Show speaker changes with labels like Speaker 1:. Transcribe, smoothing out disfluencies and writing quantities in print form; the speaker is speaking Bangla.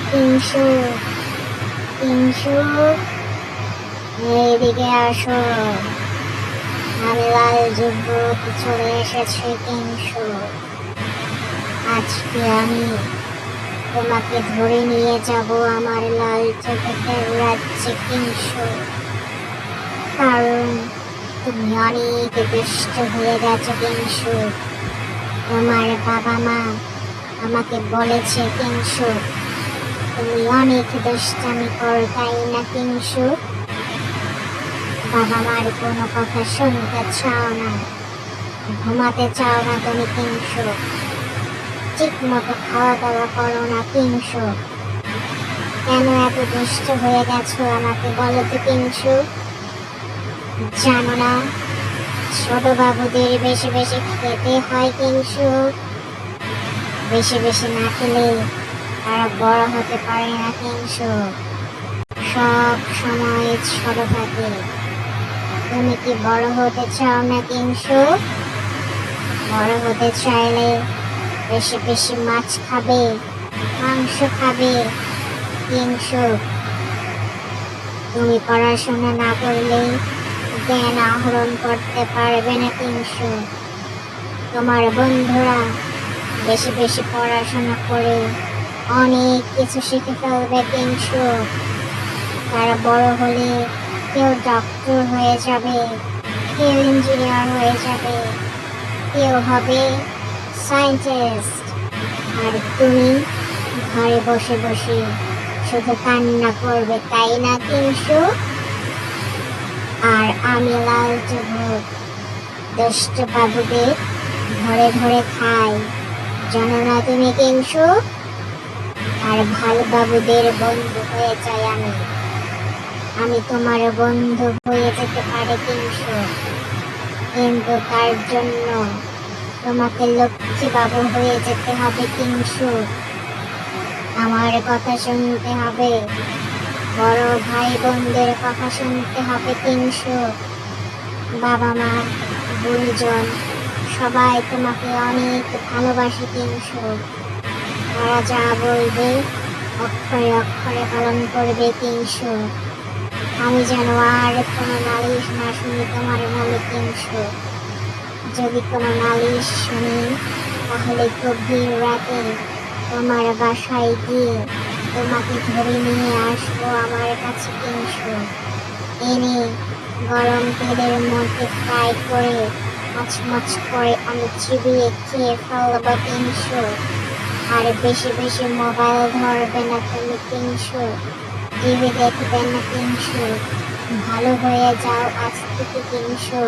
Speaker 1: কিংসু, কিংসু এইদিকে আসো। আমি লাল যুবক চলে এসেছি কিংসু। আজকে আমি তোমাকে ধরে নিয়ে যাব আমার লাল যুবকের রাজ্যে কিংসু। কারণ তুমি অনেক দুষ্ট হয়ে গেছো কিংসু। তোমার বাবা মা আমাকে বলেছে কিংসু তুমি অনেক দুষ্টামি করো, তাই না কিংসু? বাবা মার কোনো কথা শুনতে চাও না, ঘুমাতে চাও না তুমি কিংসু। ঠিক মতো খাওয়া দাওয়া করো না কিংসু। কেন এত দুষ্ট হয়ে গেছো আমাকে বলো তো কিংসু? জানো না ছোট বাবুদের বেশি বেশি খেতে হয় কিংসু। বেশি বেশি না খেলে তারা বড় হতে পারে না কিংসু। সব সময় ছোট থাকে। তুমি কি বড় হতে চাও না কিংসু? বড় হতে চাইলে বেশি বেশি মাছ খাবে, মাংস খাবে কিংসু। তুমি পড়াশোনা না করলে জ্ঞান আহরণ করতে পারবে না কিংসু। তোমার বন্ধুরা বেশি বেশি পড়াশোনা করে অনেক কিছু শিখে ফেলবে কিংসু। তারা বড় হলে কেউ ডক্টর হয়ে যাবে, কেউ ইঞ্জিনিয়ার হয়ে যাবে, কেউ হবে সায়েন্টিস্ট। আর তুমি ঘরে বসে বসে শুধু কান্না করবে, তাই না কিংসু? আর আমি লাল যুবক দুষ্ট বাবুদের ধরে ধরে খাই, জানো না তুমি কিংসু? আর ভালো বাবুদের বন্ধু হয়ে যাই আমি। আমি তোমার বন্ধু হয়ে যেতে পারি কিংসু, কিন্তু তার জন্য তোমাকে লক্ষ্মী বাবু হয়ে যেতে হবে কিংসু। আমার কথা শুনতে হবে, বড় ভাই বোনদের কথা শুনতে হবে কিংসু। বাবা মা, গুরুজন সবাই তোমাকে অনেক ভালোবাসে কিংসু। তারা যা বলবে অক্ষরে অক্ষরে পালন করবে কিংসু। আমি যেন আর কোনো নালিশ না শুনি তোমার নামে কিংসু। যদি কোনো নালিশ শুনি তাহলে গভীর রাতে তোমার বাসায় গিয়ে তোমাকে ধরে নিয়ে আসবো আমার কাছে কিংসু। এনে গরম তেলের মধ্যে ফ্রাই করে মচমচ করে আমি চিবিয়ে খেয়ে ফেলবো কিংসু। আর বেশি বেশি মোবাইল ধরবে না তুমি কিংসু, টিভি দেখবে না কিংসু। ভালো হয়ে যাও আজ থেকে কিংসু।